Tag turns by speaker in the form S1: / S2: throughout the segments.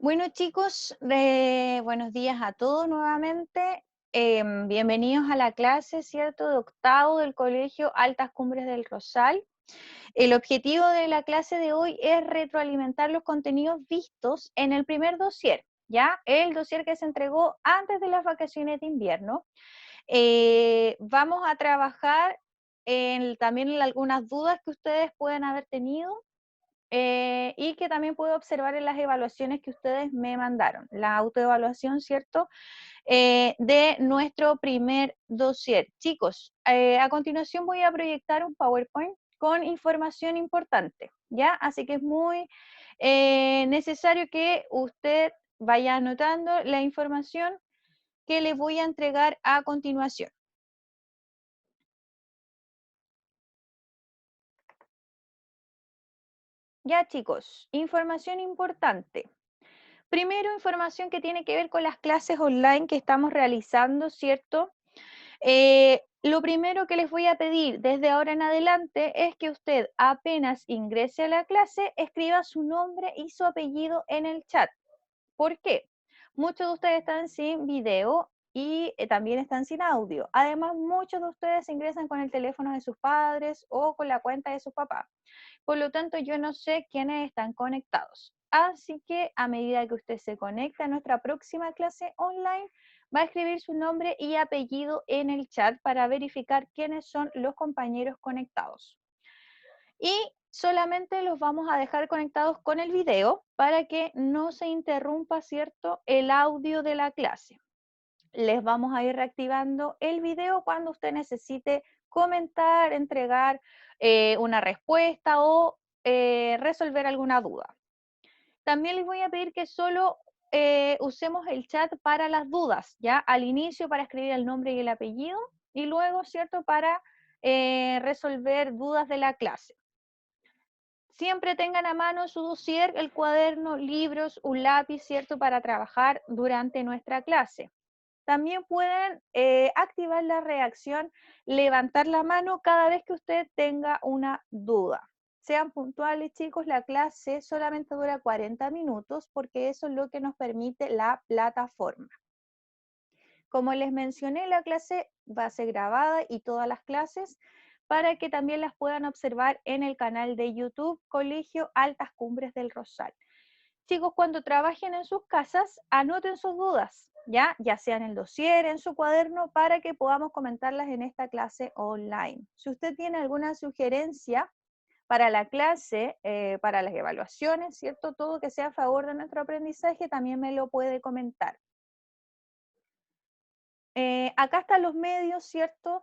S1: Bueno, chicos, buenos días a todos nuevamente. Bienvenidos a la clase, ¿cierto?, de octavo del Colegio Altas Cumbres del Rosal. El objetivo de la clase de hoy es retroalimentar los contenidos vistos en el primer dossier, ¿ya? El dossier que se entregó antes de las vacaciones de invierno. Vamos a trabajar también en algunas dudas que ustedes pueden haber tenido y que también puedo observar en las evaluaciones que ustedes me mandaron, la autoevaluación, ¿cierto? De nuestro primer dossier. Chicos, a continuación voy a proyectar un PowerPoint con información importante, ¿ya? Así que es muy necesario que usted vaya anotando la información que les voy a entregar a continuación. Ya, chicos, información importante. Primero, información que tiene que ver con las clases online que estamos realizando, ¿cierto? Lo primero que les voy a pedir desde ahora en adelante es que usted apenas ingrese a la clase, escriba su nombre y su apellido en el chat. ¿Por qué? Muchos de ustedes están sin video y también están sin audio. Además, muchos de ustedes ingresan con el teléfono de sus padres o con la cuenta de sus papás. Por lo tanto, yo no sé quiénes están conectados. Así que a medida que usted se conecta a nuestra próxima clase online, va a escribir su nombre y apellido en el chat para verificar quiénes son los compañeros conectados. Y solamente los vamos a dejar conectados con el video para que no se interrumpa, ¿cierto?, el audio de la clase. Les vamos a ir reactivando el video cuando usted necesite comentar, entregar una respuesta o resolver alguna duda. También les voy a pedir que solo usemos el chat para las dudas, ¿ya? Al inicio para escribir el nombre y el apellido y luego, ¿cierto?, para resolver dudas de la clase. Siempre tengan a mano su dossier, el cuaderno, libros, un lápiz, ¿cierto?, para trabajar durante nuestra clase. También pueden activar la reacción, levantar la mano cada vez que usted tenga una duda. Sean puntuales, chicos, la clase solamente dura 40 minutos porque eso es lo que nos permite la plataforma. Como les mencioné, la clase va a ser grabada y todas las clases para que también las puedan observar en el canal de YouTube Colegio Altas Cumbres del Rosal. Chicos, cuando trabajen en sus casas, anoten sus dudas, ya sea en el dossier, en su cuaderno, para que podamos comentarlas en esta clase online. Si usted tiene alguna sugerencia para la clase, para las evaluaciones, ¿cierto? Todo que sea a favor de nuestro aprendizaje, también me lo puede comentar. Acá están los medios, ¿cierto?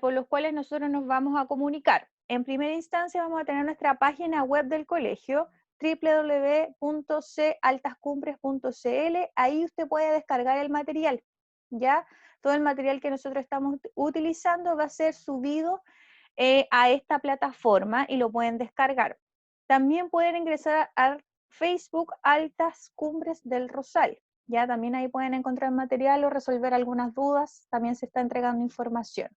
S1: Por los cuales nosotros nos vamos a comunicar. En primera instancia vamos a tener nuestra página web del colegio, www.caltascumbres.cl. Ahí usted puede descargar el material, ¿ya? Todo el material que nosotros estamos utilizando va a ser subido a esta plataforma y lo pueden descargar. También pueden ingresar a Facebook Altas Cumbres del Rosal. Ya también ahí pueden encontrar material o resolver algunas dudas, también se está entregando información.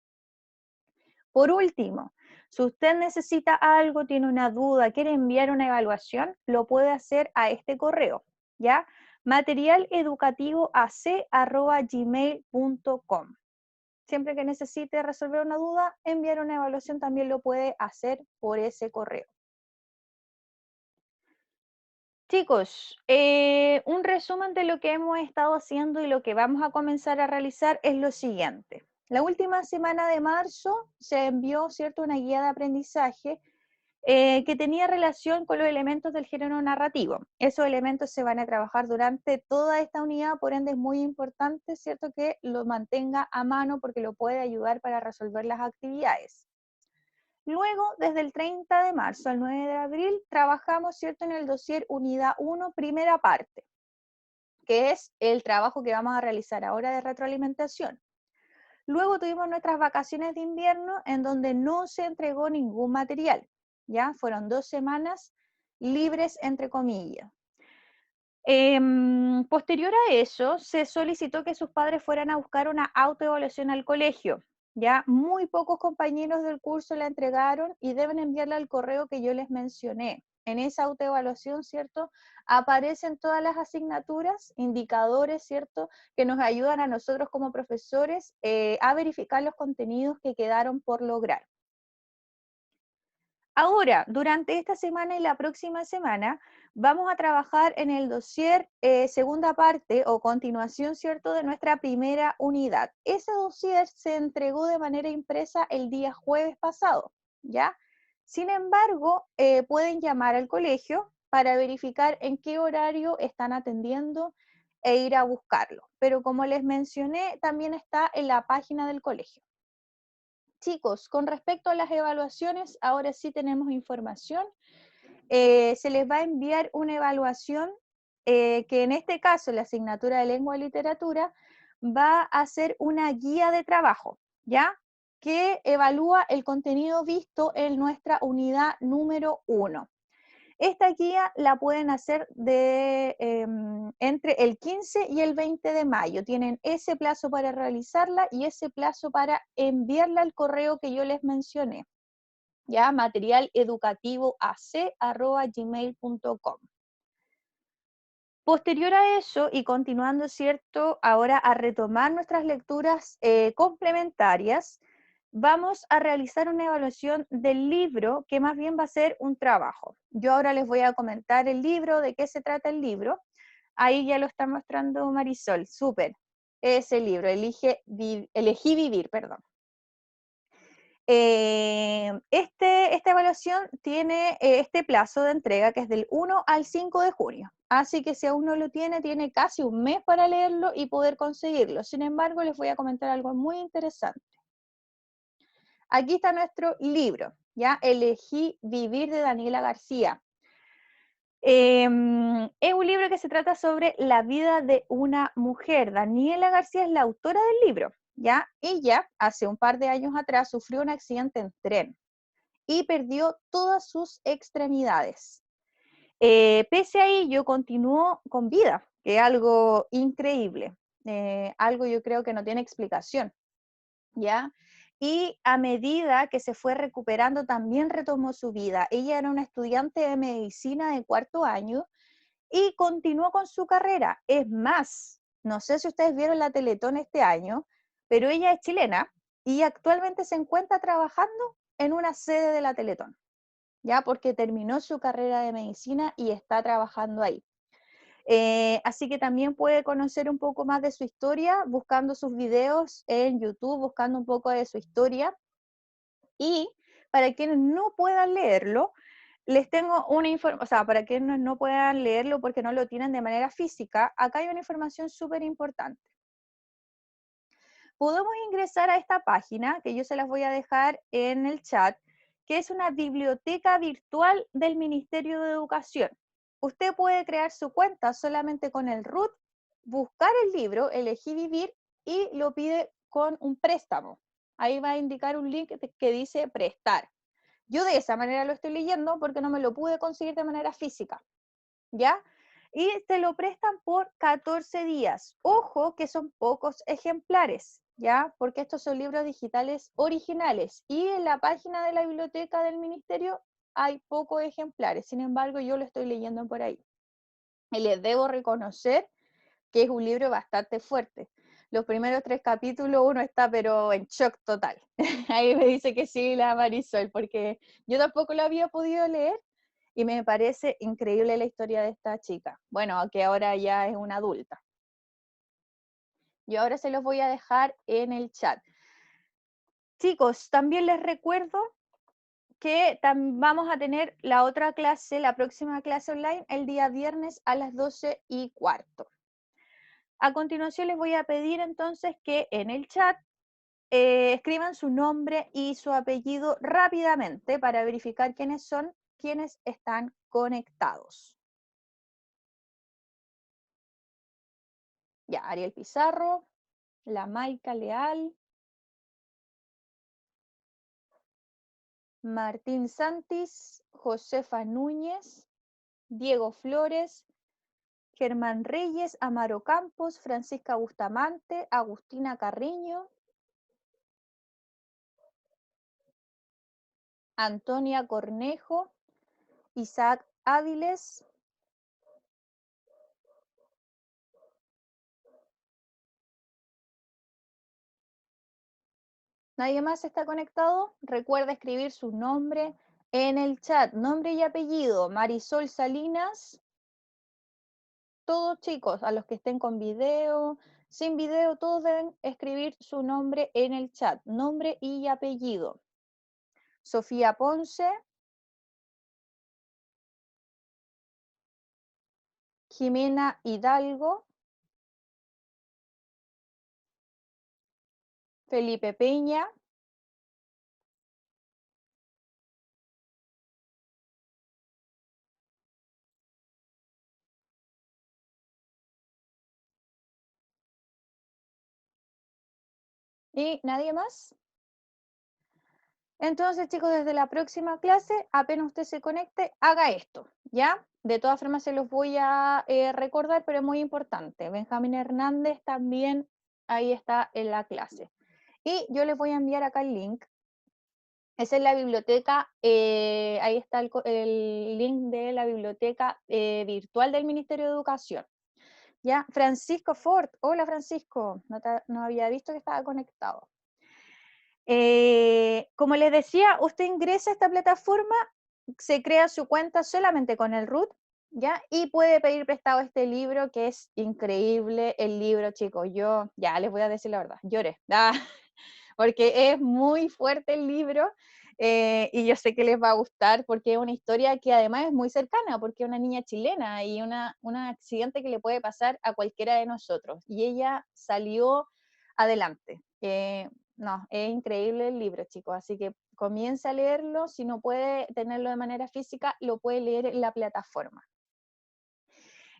S1: Por último, si usted necesita algo, tiene una duda, quiere enviar una evaluación, lo puede hacer a este correo, ¿ya? materialeducativoac@gmail.com. Siempre que necesite resolver una duda, enviar una evaluación también lo puede hacer por ese correo. Chicos, un resumen de lo que hemos estado haciendo y lo que vamos a comenzar a realizar es lo siguiente. La última semana de marzo se envió, ¿cierto?, una guía de aprendizaje que tenía relación con los elementos del género narrativo. Esos elementos se van a trabajar durante toda esta unidad, por ende es muy importante, ¿cierto?, que lo mantenga a mano porque lo puede ayudar para resolver las actividades. Luego, desde el 30 de marzo al 9 de abril, trabajamos, ¿cierto?, en el dossier Unidad 1, primera parte, que es el trabajo que vamos a realizar ahora de retroalimentación. Luego tuvimos nuestras vacaciones de invierno en donde no se entregó ningún material, ¿ya? Fueron 2 semanas libres, entre comillas. Posterior a eso, se solicitó que sus padres fueran a buscar una autoevaluación al colegio. Ya muy pocos compañeros del curso la entregaron y deben enviarla al correo que yo les mencioné. en esa autoevaluación, ¿cierto? Aparecen todas las asignaturas, indicadores, ¿cierto? Que nos ayudan a nosotros como profesores a verificar los contenidos que quedaron por lograr. Ahora, durante esta semana y la próxima semana, vamos a trabajar en el dossier segunda parte o continuación, ¿cierto?, de nuestra primera unidad. Ese dossier se entregó de manera impresa el día jueves pasado, ¿ya? Sin embargo, pueden llamar al colegio para verificar en qué horario están atendiendo e ir a buscarlo. Pero como les mencioné, también está en la página del colegio. Chicos, con respecto a las evaluaciones, ahora sí tenemos información. Se les va a enviar una evaluación que en este caso, la asignatura de lengua y literatura, va a ser una guía de trabajo, ¿ya? Que evalúa el contenido visto en nuestra unidad número 1. Esta guía la pueden hacer entre el 15 y el 20 de mayo. Tienen ese plazo para realizarla y ese plazo para enviarla al correo que yo les mencioné, ya materialeducativoac@gmail.com. Posterior a eso, y continuando, ¿cierto? Ahora a retomar nuestras lecturas complementarias, vamos a realizar una evaluación del libro, que más bien va a ser un trabajo. Yo ahora les voy a comentar el libro, de qué se trata el libro. Ahí ya lo está mostrando Marisol, súper. Ese libro, Elegí Vivir, perdón. Esta evaluación tiene este plazo de entrega que es del 1 al 5 de junio. Así que si aún no lo tiene casi un mes para leerlo y poder conseguirlo. Sin embargo, les voy a comentar algo muy interesante. Aquí está nuestro libro, ¿ya? Elegí Vivir de Daniela García. Es un libro que se trata sobre la vida de una mujer. Daniela García es la autora del libro, ¿ya? Ella, hace un par de años atrás, sufrió un accidente en tren y perdió todas sus extremidades. Pese a ello, continuó con vida, que es algo increíble, algo yo creo que no tiene explicación, ¿ya? Y a medida que se fue recuperando, también retomó su vida. Ella era una estudiante de medicina de cuarto año y continuó con su carrera. Es más, no sé si ustedes vieron la Teletón este año, pero ella es chilena y actualmente se encuentra trabajando en una sede de la Teletón, ya porque terminó su carrera de medicina y está trabajando ahí. Así que también puede conocer un poco más de su historia buscando sus videos en YouTube, buscando un poco de su historia. Y para quienes no puedan leerlo, les tengo una información, o sea, para quienes no puedan leerlo porque no lo tienen de manera física, acá hay una información súper importante. Podemos ingresar a esta página, que yo se las voy a dejar en el chat, que es una biblioteca virtual del Ministerio de Educación. Usted puede crear su cuenta solamente con el root, buscar el libro, Elegí Vivir, y lo pide con un préstamo. Ahí va a indicar un link que dice prestar. Yo de esa manera lo estoy leyendo porque no me lo pude conseguir de manera física, ¿ya? Y te lo prestan por 14 días. Ojo que son pocos ejemplares, ¿ya? Porque estos son libros digitales originales y en la página de la biblioteca del ministerio hay pocos ejemplares. Sin embargo, yo lo estoy leyendo por ahí. Y les debo reconocer que es un libro bastante fuerte. Los primeros 3 capítulos uno está pero en shock total. Ahí me dice que sí la Marisol, porque yo tampoco lo había podido leer y me parece increíble la historia de esta chica. Bueno, que ahora ya es una adulta. Yo ahora se los voy a dejar en el chat. Chicos, también les recuerdo que vamos a tener la otra clase, la próxima clase online, el día viernes a las 12:15. A continuación les voy a pedir entonces que en el chat escriban su nombre y su apellido rápidamente para verificar quiénes son quienes están conectados. Ya, Ariel Pizarro, la Maica Leal, Martín Santis, Josefa Núñez, Diego Flores, Germán Reyes, Amaro Campos, Francisca Bustamante, Agustina Carriño, Antonia Cornejo, Isaac hábiles. ¿Nadie más está conectado? Recuerda escribir su nombre en el chat. Nombre y apellido. Marisol Salinas. Todos chicos, a los que estén con video, sin video, todos deben escribir su nombre en el chat. Nombre y apellido. Sofía Ponce. Jimena Hidalgo. Felipe Peña. ¿Y nadie más? Entonces, chicos, desde la próxima clase, apenas usted se conecte, haga esto, ¿ya? De todas formas, se los voy a recordar, pero es muy importante. Benjamín Hernández también ahí está en la clase. Y yo les voy a enviar acá el link. Esa es la biblioteca, ahí está el link de la biblioteca virtual del Ministerio de Educación. ¿Ya? Francisco Ford, hola Francisco, no había visto que estaba conectado. Como les decía, usted ingresa a esta plataforma, se crea su cuenta solamente con el root, ¿ya? Y puede pedir prestado este libro que es increíble, el libro, chicos. Yo, ya les voy a decir la verdad, lloré, porque es muy fuerte el libro y yo sé que les va a gustar porque es una historia que además es muy cercana, porque es una niña chilena y un accidente que le puede pasar a cualquiera de nosotros. Y ella salió adelante. No, es increíble el libro, chicos, así que comience a leerlo. Si no puede tenerlo de manera física, lo puede leer en la plataforma.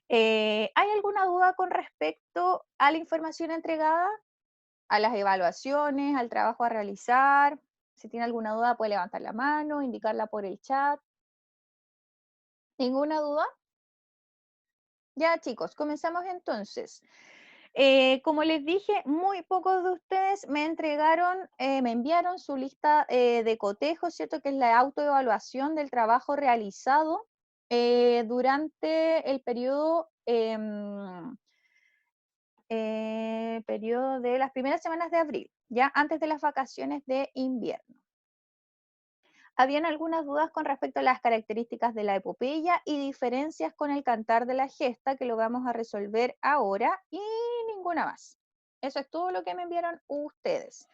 S1: ¿Hay alguna duda con respecto a la información entregada, a las evaluaciones, al trabajo a realizar? Si tiene alguna duda, puede levantar la mano, indicarla por el chat. ¿Ninguna duda? Ya, chicos, comenzamos entonces. Como les dije, muy pocos de ustedes me enviaron su lista de cotejo, ¿cierto? Que es la autoevaluación del trabajo realizado durante el periodo de las primeras semanas de abril, ya antes de las vacaciones de invierno. Habían algunas dudas con respecto a las características de la epopeya y diferencias con el cantar de la gesta, que lo vamos a resolver ahora, y ninguna más. Eso es todo lo que me enviaron ustedes.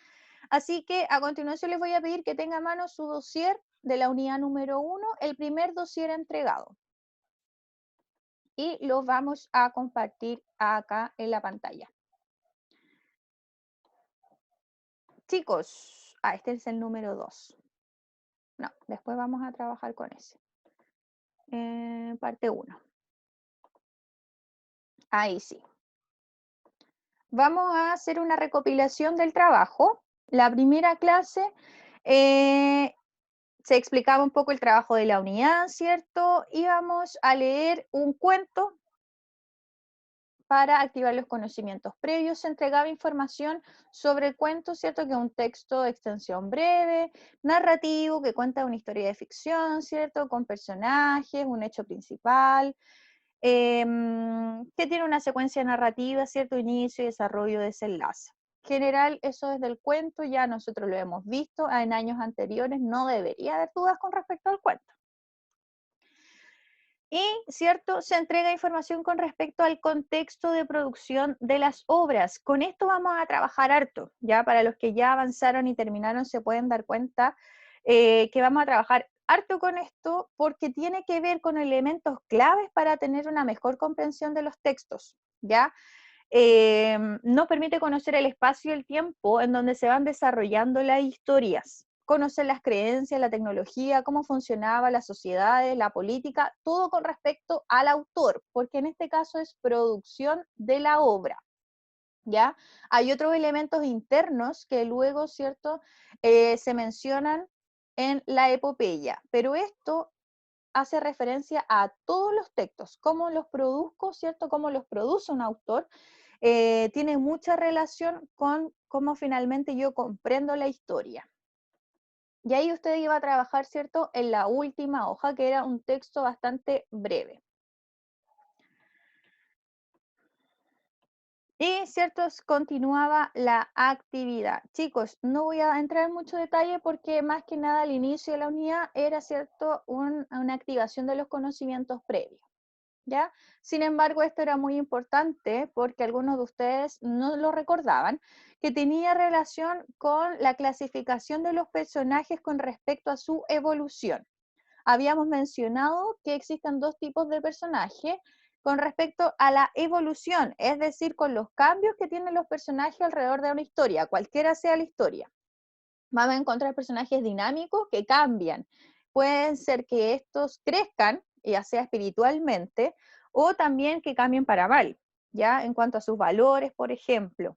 S1: Así que a continuación les voy a pedir que tenga a mano su dossier de la unidad número 1, el primer dossier entregado. Y lo vamos a compartir acá en la pantalla. Chicos, este es el número 2. No, después vamos a trabajar con ese. Parte 1. Ahí sí. Vamos a hacer una recopilación del trabajo. La primera clase se explicaba un poco el trabajo de la unidad, ¿cierto? Y vamos a leer un cuento para activar los conocimientos previos. Se entregaba información sobre el cuento, ¿cierto? Que es un texto de extensión breve, narrativo, que cuenta una historia de ficción, ¿cierto? Con personajes, un hecho principal, que tiene una secuencia narrativa, ¿cierto? Inicio, desarrollo, desenlace. En general, eso desde el cuento ya nosotros lo hemos visto en años anteriores, no debería haber dudas con respecto al cuento. Y, ¿cierto? Se entrega información con respecto al contexto de producción de las obras. Con esto vamos a trabajar harto, ya para los que ya avanzaron y terminaron se pueden dar cuenta que vamos a trabajar harto con esto porque tiene que ver con elementos claves para tener una mejor comprensión de los textos, ¿ya? Nos permite conocer el espacio y el tiempo en donde se van desarrollando las historias, conocer las creencias, la tecnología, cómo funcionaba la sociedad, la política, todo con respecto al autor, porque en este caso es producción de la obra, ¿ya? Hay otros elementos internos que luego, ¿cierto?, se mencionan en la epopeya, pero esto hace referencia a todos los textos, cómo los produzco, ¿cierto?, cómo los produce un autor, tiene mucha relación con cómo finalmente yo comprendo la historia. Y ahí usted iba a trabajar, ¿cierto?, en la última hoja, que era un texto bastante breve. Y, ¿cierto?, continuaba la actividad. Chicos, no voy a entrar en mucho detalle porque más que nada al inicio de la unidad era, ¿cierto?, una activación de los conocimientos previos. ¿Ya? Sin embargo, esto era muy importante porque algunos de ustedes no lo recordaban, que tenía relación con la clasificación de los personajes con respecto a su evolución. Habíamos mencionado que existen dos tipos de personajes con respecto a la evolución, es decir, con los cambios que tienen los personajes alrededor de una historia, cualquiera sea la historia. Vamos a encontrar personajes dinámicos que cambian. Pueden ser que estos crezcan, ya sea espiritualmente, o también que cambien para mal, ¿ya? En cuanto a sus valores, por ejemplo.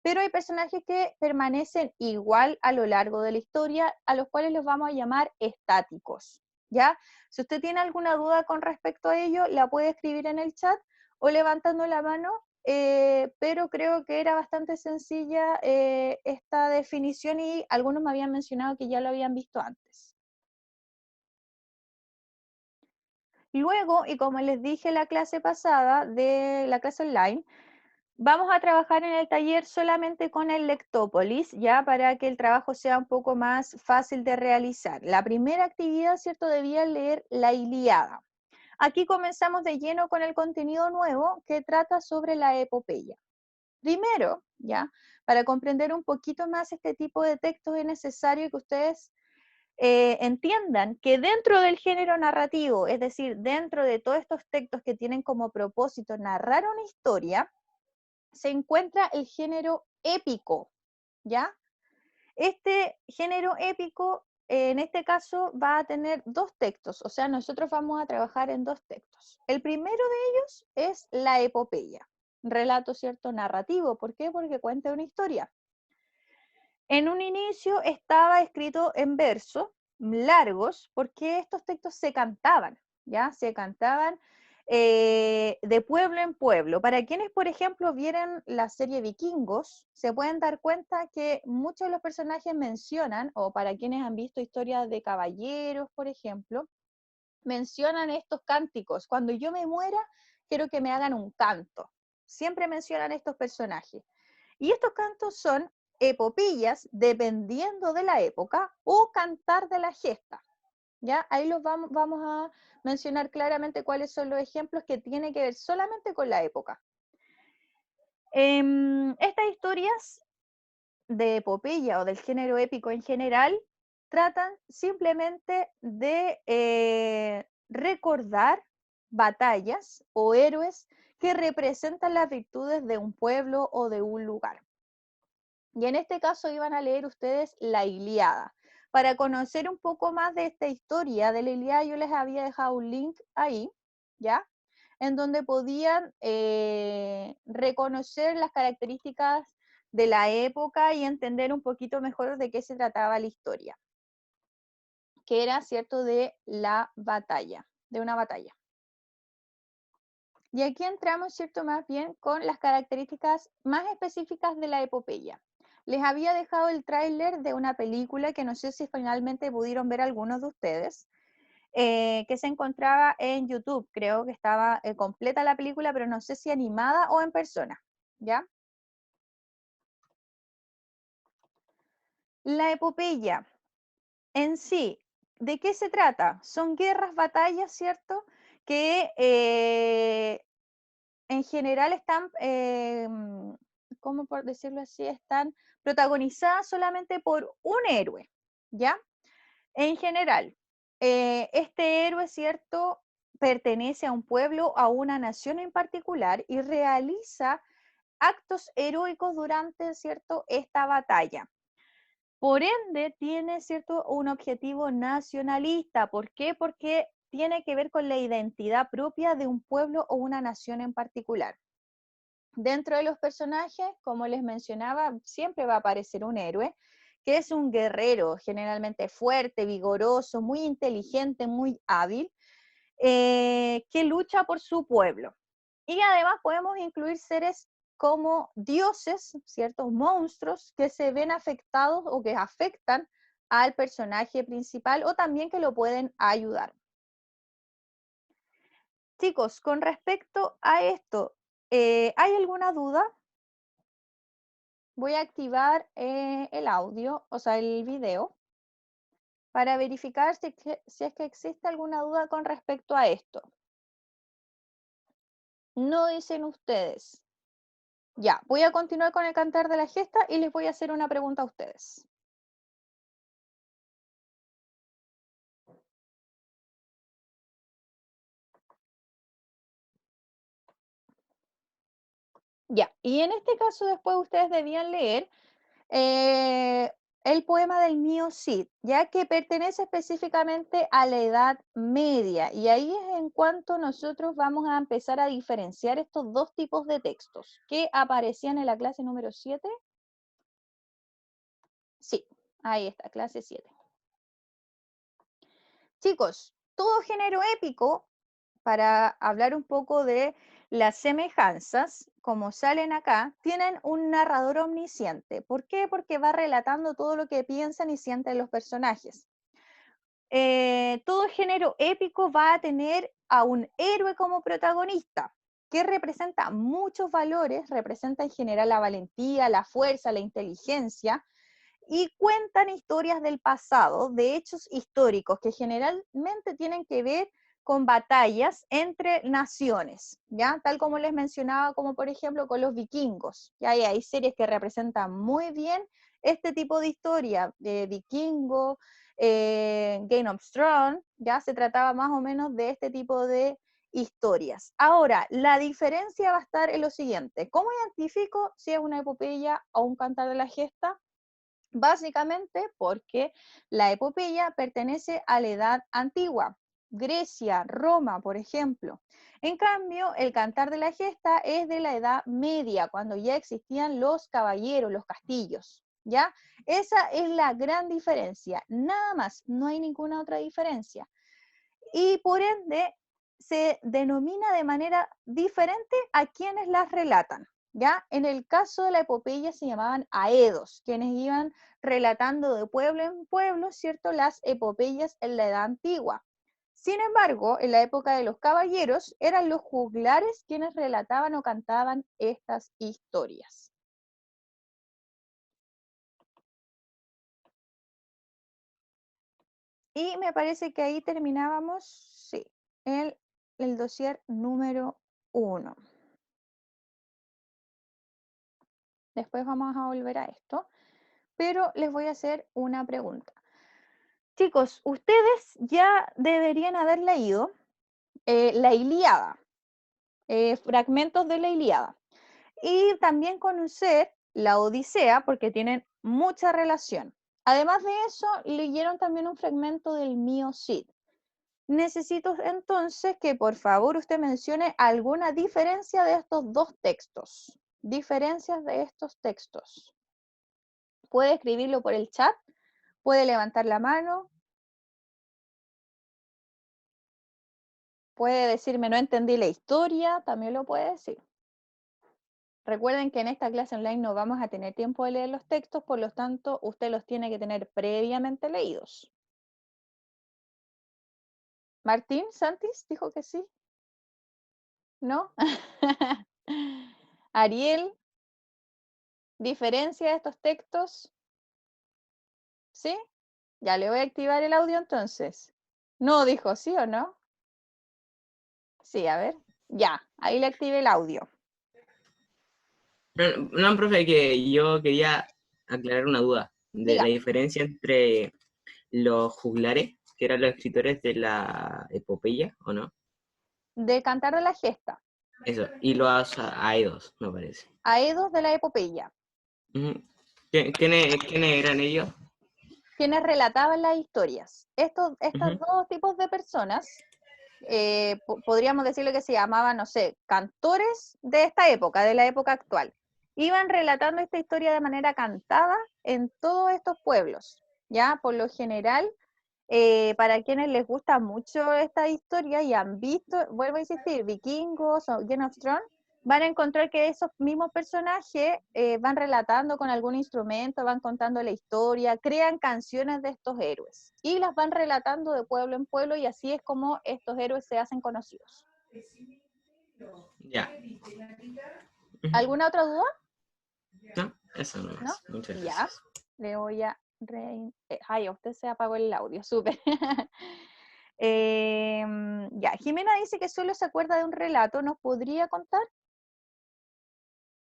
S1: Pero hay personajes que permanecen igual a lo largo de la historia, a los cuales los vamos a llamar estáticos, ¿ya? Si usted tiene alguna duda con respecto a ello, la puede escribir en el chat o levantando la mano, pero creo que era bastante sencilla esta definición y algunos me habían mencionado que ya lo habían visto antes. Luego, y como les dije la clase pasada de la clase online, vamos a trabajar en el taller solamente con el Lectópolis, ya para que el trabajo sea un poco más fácil de realizar. La primera actividad, ¿cierto? Debía leer la Ilíada. Aquí comenzamos de lleno con el contenido nuevo que trata sobre la epopeya. Primero, ya, para comprender un poquito más este tipo de textos es necesario que ustedes entiendan que dentro del género narrativo, es decir, dentro de todos estos textos que tienen como propósito narrar una historia, se encuentra el género épico, ¿ya? Este género épico, en este caso, va a tener dos textos, o sea, nosotros vamos a trabajar en dos textos. El primero de ellos es la epopeya, relato, ¿cierto?, narrativo. ¿Por qué? Porque cuenta una historia. En un inicio estaba escrito en verso, largos, porque estos textos se cantaban, ¿ya? Se cantaban de pueblo en pueblo. Para quienes, por ejemplo, vieran la serie Vikingos, se pueden dar cuenta que muchos de los personajes mencionan, o para quienes han visto historias de caballeros, por ejemplo, mencionan estos cánticos. Cuando yo me muera, quiero que me hagan un canto. Siempre mencionan estos personajes. Y estos cantos son epopillas, dependiendo de la época, o cantar de la gesta. ¿Ya? Ahí los vamos a mencionar claramente cuáles son los ejemplos que tienen que ver solamente con la época. Estas historias de epopeya o del género épico en general tratan simplemente de recordar batallas o héroes que representan las virtudes de un pueblo o de un lugar. Y en este caso iban a leer ustedes la Ilíada. Para conocer un poco más de esta historia de la Ilíada, yo les había dejado un link ahí, ¿ya? En donde podían reconocer las características de la época y entender un poquito mejor de qué se trataba la historia, que era, ¿cierto?, de la batalla, de una batalla. Y aquí entramos, ¿cierto?, más bien con las características más específicas de la epopeya. Les había dejado el tráiler de una película que no sé si finalmente pudieron ver algunos de ustedes, que se encontraba en YouTube. Creo que estaba completa la película, pero no sé si animada o en persona, ¿ya? La epopeya en sí, ¿de qué se trata? Son guerras, batallas, ¿cierto? Que en general están, ¿cómo por decirlo así? Están protagonizadas solamente por un héroe, ¿ya? En general, este héroe, ¿cierto?, pertenece a un pueblo, a una nación en particular y realiza actos heroicos durante, ¿cierto?, esta batalla. Por ende, tiene, ¿cierto?, un objetivo nacionalista. ¿Por qué? Porque tiene que ver con la identidad propia de un pueblo o una nación en particular. Dentro de los personajes, como les mencionaba, siempre va a aparecer un héroe, que es un guerrero, generalmente fuerte, vigoroso, muy inteligente, muy hábil, que lucha por su pueblo. Y además podemos incluir seres como dioses, ciertos monstruos que se ven afectados o que afectan al personaje principal o también que lo pueden ayudar. Chicos, con respecto a esto, ¿hay alguna duda? Voy a activar el audio, o sea, el video, para verificar si es que existe alguna duda con respecto a esto. No dicen ustedes. Ya, voy a continuar con el cantar de la gesta y les voy a hacer una pregunta a ustedes. Ya, y en este caso después ustedes debían leer el poema del mío Cid, ya que pertenece específicamente a la Edad Media, y ahí es en cuanto nosotros vamos a empezar a diferenciar estos dos tipos de textos que aparecían en la clase número 7. Sí, ahí está, clase 7. Chicos, todo género épico, para hablar un poco de las semejanzas, como salen acá, tienen un narrador omnisciente. ¿Por qué? Porque va relatando todo lo que piensan y sienten los personajes. Todo género épico va a tener a un héroe como protagonista, que representa muchos valores, representa en general la valentía, la fuerza, la inteligencia, y cuentan historias del pasado, de hechos históricos que generalmente tienen que ver con batallas entre naciones, ¿ya? Tal como les mencionaba, como por ejemplo con los vikingos, ¿ya? Y hay series que representan muy bien este tipo de historia, de vikingo, Game of Thrones, ya se trataba más o menos de este tipo de historias. Ahora, la diferencia va a estar en lo siguiente: ¿cómo identifico si es una epopeya o un cantar de la gesta? Básicamente porque la epopeya pertenece a la Edad Antigua, Grecia, Roma, por ejemplo. En cambio, el cantar de la gesta es de la Edad Media, cuando ya existían los caballeros, los castillos, ¿ya? Esa es la gran diferencia, nada más, no hay ninguna otra diferencia. Y por ende, se denomina de manera diferente a quienes las relatan. ¿Ya? En el caso de la epopeya se llamaban aedos, quienes iban relatando de pueblo en pueblo, ¿cierto?, las epopeyas en la Edad Antigua. Sin embargo, en la época de los caballeros, eran los juglares quienes relataban o cantaban estas historias. Y me parece que ahí terminábamos, sí, el dossier número 1. Después vamos a volver a esto, pero les voy a hacer una pregunta. Chicos, ustedes ya deberían haber leído la Ilíada, fragmentos de la Ilíada, y también conocer la Odisea, porque tienen mucha relación. Además de eso, leyeron también un fragmento del mío Cid. Necesito entonces que por favor usted mencione alguna diferencia de estos dos textos. Diferencias de estos textos. Puede escribirlo por el chat, puede levantar la mano, puede decirme no entendí la historia, también lo puede decir. Recuerden que en esta clase online no vamos a tener tiempo de leer los textos, por lo tanto, usted los tiene que tener previamente leídos. Martín Santis dijo que sí. ¿No? Ariel, ¿diferencia de estos textos? ¿Sí? Ya le voy a activar el audio entonces. No, dijo sí o no. Sí, a ver. Ya, ahí le activé el audio.
S2: No, profe, que yo quería aclarar una duda de
S1: Diga.
S2: la diferencia entre los juglares, que eran los escritores de la epopeya, ¿o no?
S1: De cantar de la gesta.
S2: Eso, y los aedos, me parece.
S1: Aedos de la epopeya.
S2: Ujú. ¿Quiénes eran ellos?
S1: Quienes relataban las historias. Estos
S2: Ujú.
S1: dos tipos de personas, podríamos decirle que se llamaban, no sé, cantores de esta época, de la época actual. Iban relatando esta historia de manera cantada en todos estos pueblos, ¿ya? Por lo general, para quienes les gusta mucho esta historia y han visto, vuelvo a insistir, Vikingos o Game of Thrones, van a encontrar que esos mismos personajes van relatando con algún instrumento, van contando la historia, crean canciones de estos héroes y las van relatando de pueblo en pueblo y así es como estos héroes se hacen conocidos.
S2: Ya. Ujú.
S1: ¿Alguna otra duda?
S2: No, eso no
S1: ¿No?
S2: es. Muchas
S1: Ya,
S2: gracias.
S1: le voy a... Ay, a usted se apagó el audio, súper. Ya, Jimena dice que solo se acuerda de un relato, ¿nos podría contar?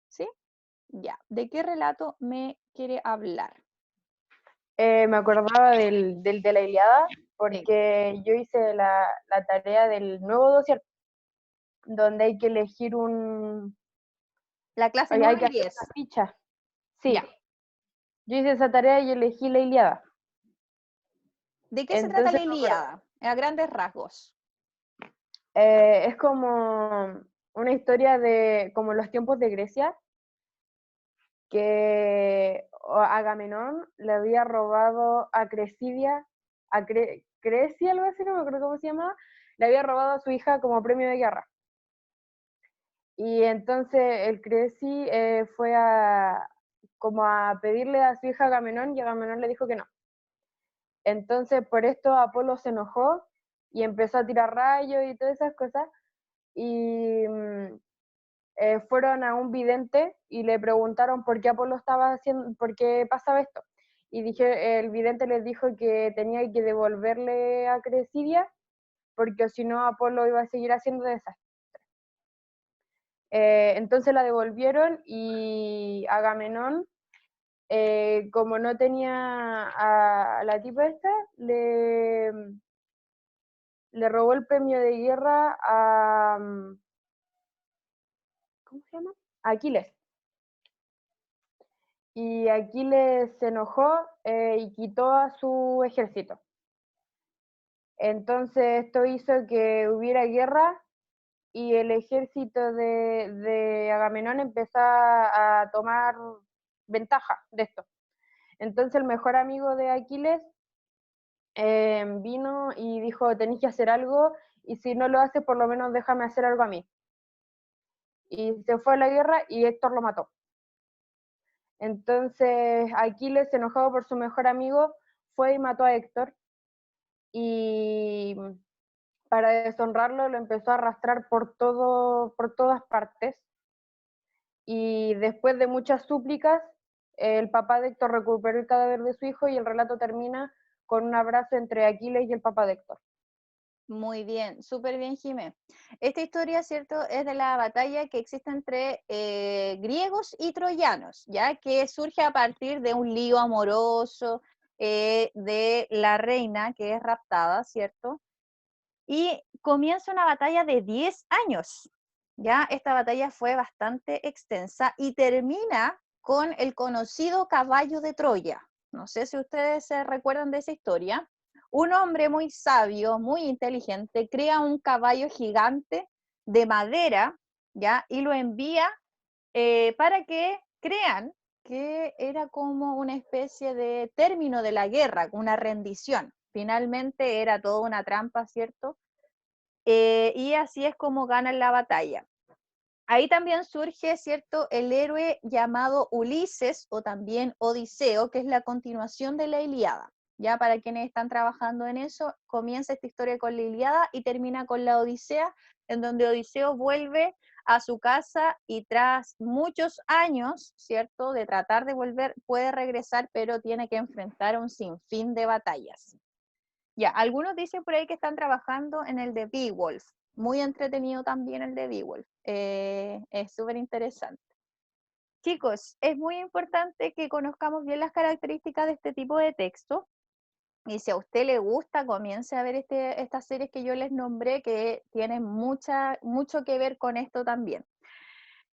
S1: ¿Sí? Ya, ¿de qué relato me quiere hablar?
S3: Me acordaba del de la Ilíada,
S1: Sí.
S3: porque yo hice la tarea del nuevo dossier, donde hay que elegir
S1: La clase
S3: hay
S1: 9
S3: que
S1: y
S3: hacer
S1: 10.
S3: una ficha. Sí,
S1: Ya.
S3: yo hice esa tarea y elegí la Ilíada.
S1: ¿De qué se trata
S3: Entonces,
S1: la Ilíada? A grandes rasgos.
S3: es como una historia de como los tiempos de Grecia, que Agamenón le había robado a Cresidia, Crecia, algo así, no me acuerdo cómo se llama, le había robado a su hija como premio de guerra. Y entonces el Cresi fue como a pedirle a su hija Agamenón y Agamenón le dijo que no. Entonces por esto Apolo se enojó y empezó a tirar rayos y todas esas cosas. Y fueron a un vidente y le preguntaron por qué Apolo estaba haciendo, por qué pasaba esto. Y el vidente les dijo que tenía que devolverle a Cresidia porque si no Apolo iba a seguir haciendo desastres. Entonces la devolvieron y Agamenón, como no tenía a la tipa esta, le robó el premio de guerra a, ¿cómo se llama? A Aquiles. Y Aquiles se enojó y quitó a su ejército. Entonces esto hizo que hubiera guerra y el ejército de Agamenón empezó a tomar ventaja de esto. Entonces el mejor amigo de Aquiles vino y dijo, tenéis que hacer algo y si no lo haces, por lo menos déjame hacer algo a mí. Y se fue a la guerra y Héctor lo mató. Entonces Aquiles, enojado por su mejor amigo, fue y mató a Héctor y para deshonrarlo lo empezó a arrastrar por todas partes y después de muchas súplicas, el papá de Héctor recuperó el cadáver de su hijo y el relato termina con un abrazo entre Aquiles y el papá de Héctor.
S1: Muy bien, súper bien, Jimé. Esta historia, ¿cierto?, es de la batalla que existe entre griegos y troyanos, ya que surge a partir de un lío amoroso de la reina que es raptada, ¿cierto? Y comienza una batalla de 10 años. Ya esta batalla fue bastante extensa y termina con el conocido caballo de Troya. No sé si ustedes se recuerdan de esa historia. Un hombre muy sabio, muy inteligente, crea un caballo gigante de madera, ¿ya? Y lo envía para que crean que era como una especie de término de la guerra, una rendición. Finalmente era toda una trampa, ¿cierto? Y así es como ganan la batalla. Ahí también surge, ¿cierto?, el héroe llamado Ulises o también Odiseo, que es la continuación de la Ilíada. Ya para quienes están trabajando en eso, comienza esta historia con la Ilíada y termina con la Odisea, en donde Odiseo vuelve a su casa y tras muchos años, ¿cierto?, de tratar de volver, puede regresar, pero tiene que enfrentar un sinfín de batallas. Ya, algunos dicen por ahí que están trabajando en el de Beowulf. Muy entretenido también el de Beowulf. Es súper interesante. Chicos, es muy importante que conozcamos bien las características de este tipo de texto. Y si a usted le gusta, comience a ver estas series que yo les nombré, que tienen mucho que ver con esto también.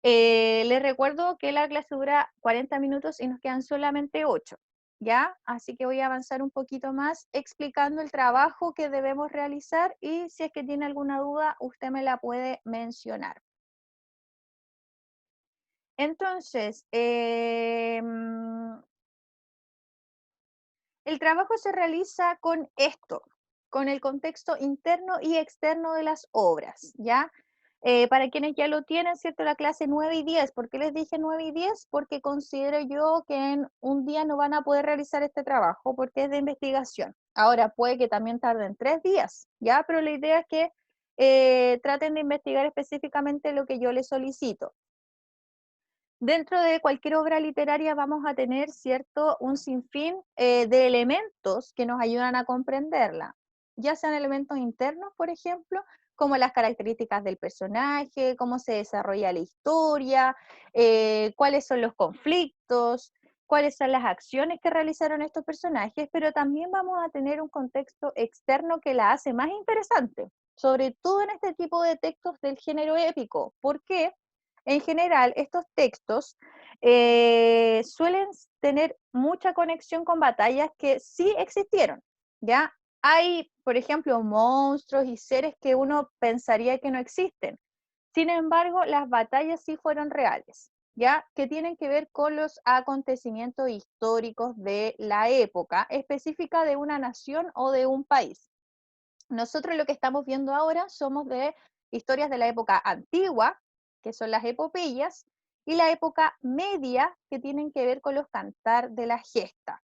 S1: Les recuerdo que la clase dura 40 minutos y nos quedan solamente 8, ¿ya? Así que voy a avanzar un poquito más explicando el trabajo que debemos realizar y si es que tiene alguna duda, usted me la puede mencionar. Entonces, el trabajo se realiza con esto, con el contexto interno y externo de las obras, ¿ya? Para quienes ya lo tienen, ¿cierto? La clase 9 y 10. ¿Por qué les dije 9 y 10? Porque considero yo que en un día no van a poder realizar este trabajo porque es de investigación. Ahora, puede que también tarden 3 días, ¿ya? Pero la idea es que traten de investigar específicamente lo que yo les solicito. Dentro de cualquier obra literaria vamos a tener, ¿cierto?, un sinfín de elementos que nos ayudan a comprenderla, ya sean elementos internos, por ejemplo, como las características del personaje, cómo se desarrolla la historia, cuáles son los conflictos, cuáles son las acciones que realizaron estos personajes, pero también vamos a tener un contexto externo que la hace más interesante, sobre todo en este tipo de textos del género épico. ¿Por qué? En general, estos textos suelen tener mucha conexión con batallas que sí existieron, ¿ya? Hay, por ejemplo, monstruos y seres que uno pensaría que no existen. Sin embargo, las batallas sí fueron reales, ¿ya? Que tienen que ver con los acontecimientos históricos de la época específica de una nación o de un país. Nosotros lo que estamos viendo ahora somos de historias de la época antigua, que son las epopeyas, y la época media, que tienen que ver con los cantares de la gesta,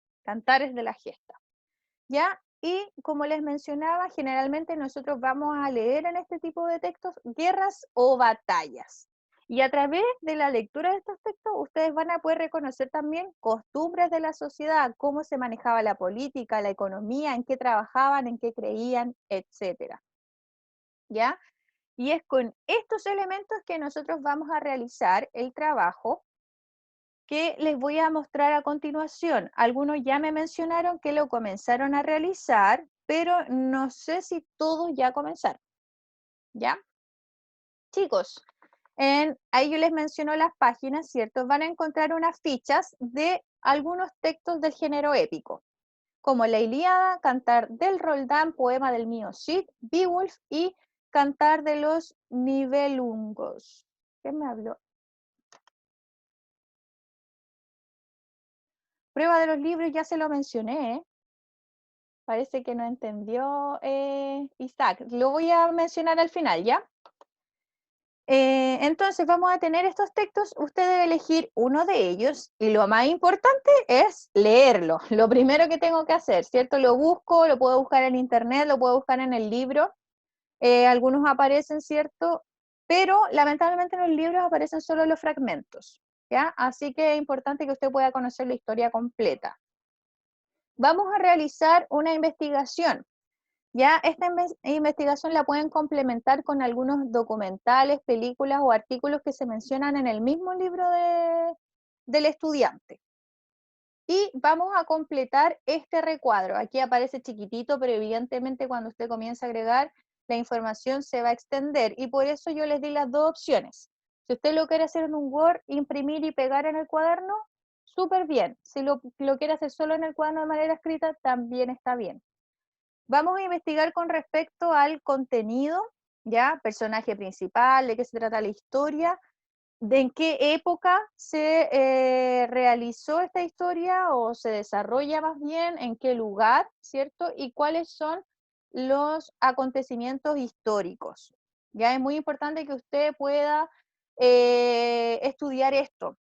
S1: ¿ya? Y como les mencionaba, generalmente nosotros vamos a leer en este tipo de textos guerras o batallas. Y a través de la lectura de estos textos, ustedes van a poder reconocer también costumbres de la sociedad, cómo se manejaba la política, la economía, en qué trabajaban, en qué creían, etcétera. ¿Ya? Y es con estos elementos que nosotros vamos a realizar el trabajo que les voy a mostrar a continuación. Algunos ya me mencionaron que lo comenzaron a realizar, pero no sé si todos ya comenzaron. ¿Ya? Chicos, ahí yo les menciono las páginas, ¿cierto? Van a encontrar unas fichas de algunos textos del género épico, como la Ilíada, Cantar del Roldán, Poema del mío Cid, Beowulf y Cantar de los Nibelungos. ¿Qué me habló? Prueba de los libros, ya se lo mencioné, ¿eh? Parece que no entendió Isaac. Lo voy a mencionar al final, ¿ya? Entonces vamos a tener estos textos, usted debe elegir uno de ellos y lo más importante es leerlo. Lo primero que tengo que hacer, ¿cierto? Lo busco, lo puedo buscar en internet, lo puedo buscar en el libro. Algunos aparecen, ¿cierto? Pero lamentablemente en los libros aparecen solo los fragmentos, ¿ya? Así que es importante que usted pueda conocer la historia completa. Vamos a realizar una investigación. Ya esta investigación la pueden complementar con algunos documentales, películas o artículos que se mencionan en el mismo libro del estudiante. Y vamos a completar este recuadro. Aquí aparece chiquitito, pero evidentemente cuando usted comienza a agregar, la información se va a extender. Y por eso yo les di las dos opciones. Si usted lo quiere hacer en un Word, imprimir y pegar en el cuaderno, súper bien. Si lo quiere hacer solo en el cuaderno de manera escrita, también está bien. Vamos a investigar con respecto al contenido, ¿ya? Personaje principal, de qué se trata la historia, de en qué época se realizó esta historia o se desarrolla más bien, en qué lugar, ¿cierto? Y cuáles son los acontecimientos históricos. Ya es muy importante que usted pueda estudiar esto.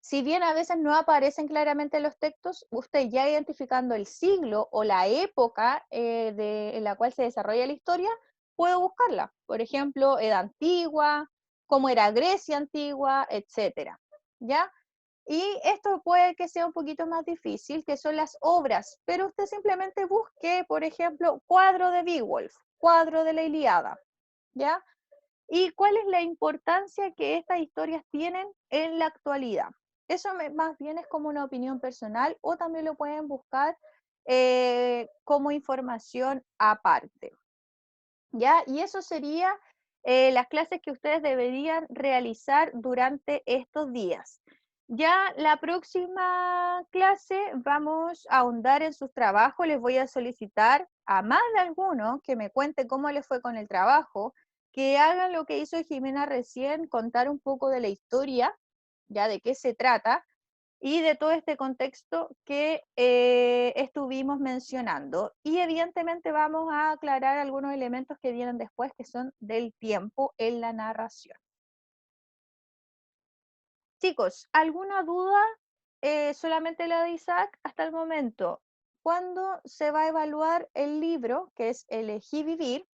S1: Si bien a veces no aparecen claramente los textos, usted ya identificando el siglo o la época en la cual se desarrolla la historia, puede buscarla. Por ejemplo, Edad Antigua, cómo era Grecia Antigua, etcétera, ¿ya? Y esto puede que sea un poquito más difícil, que son las obras, pero usted simplemente busque, por ejemplo, cuadro de Beowulf, cuadro de la Ilíada, ¿ya? ¿Y cuál es la importancia que estas historias tienen en la actualidad? Eso más bien es como una opinión personal o también lo pueden buscar como información aparte. ¿Ya? Y eso sería las clases que ustedes deberían realizar durante estos días. Ya la próxima clase vamos a ahondar en sus trabajos. Les voy a solicitar a más de alguno que me cuente cómo les fue con el trabajo, que hagan lo que hizo Jimena recién, contar un poco de la historia, ya de qué se trata, y de todo este contexto que estuvimos mencionando. Y evidentemente vamos a aclarar algunos elementos que vienen después, que son del tiempo en la narración. Chicos, ¿alguna duda? Solamente la de Isaac hasta el momento. ¿Cuándo se va a evaluar el libro, que es Elegí Vivir?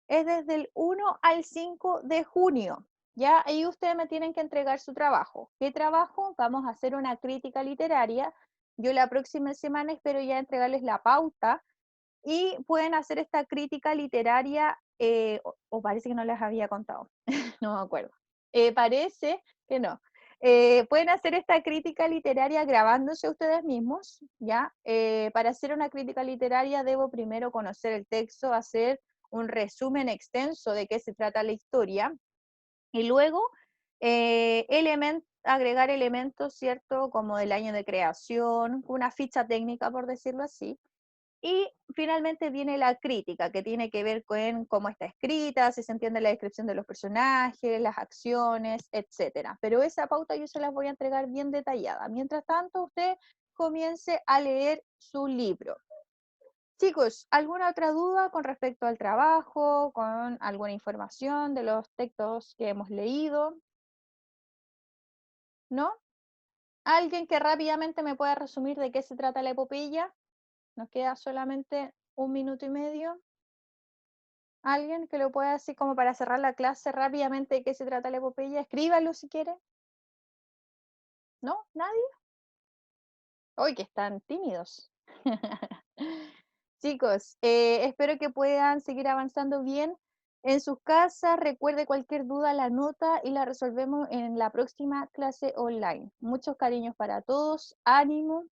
S1: Es desde el 1 al 5 de junio. Ya ahí ustedes me tienen que entregar su trabajo. ¿Qué trabajo? Vamos a hacer una crítica literaria. Yo la próxima semana espero ya entregarles la pauta y pueden hacer esta crítica literaria, o parece que no les había contado, no me acuerdo. Parece que no. Pueden hacer esta crítica literaria grabándose ustedes mismos, ¿ya? Para hacer una crítica literaria debo primero conocer el texto, hacer un resumen extenso de qué se trata la historia, y luego agregar elementos, ¿cierto? Como del año de creación, una ficha técnica, por decirlo así. Y finalmente viene la crítica, que tiene que ver con cómo está escrita, si se entiende la descripción de los personajes, las acciones, etc. Pero esa pauta yo se las voy a entregar bien detallada. Mientras tanto, usted comience a leer su libro. Chicos, ¿alguna otra duda con respecto al trabajo, con alguna información de los textos que hemos leído? ¿No? ¿Alguien que rápidamente me pueda resumir de qué se trata la epopeya? Nos queda solamente 1 minuto y medio. ¿Alguien que lo pueda decir como para cerrar la clase rápidamente de qué se trata la epopeya? Escríbalo si quiere. ¿No? ¿Nadie? Hoy que están tímidos. Chicos, espero que puedan seguir avanzando bien en sus casas. Recuerde cualquier duda, la nota y la resolvemos en la próxima clase online. Muchos cariños para todos, ánimo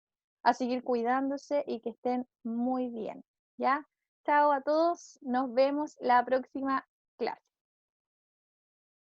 S1: a seguir cuidándose y que estén muy bien. ¿Ya? Chao a todos, nos vemos la próxima clase.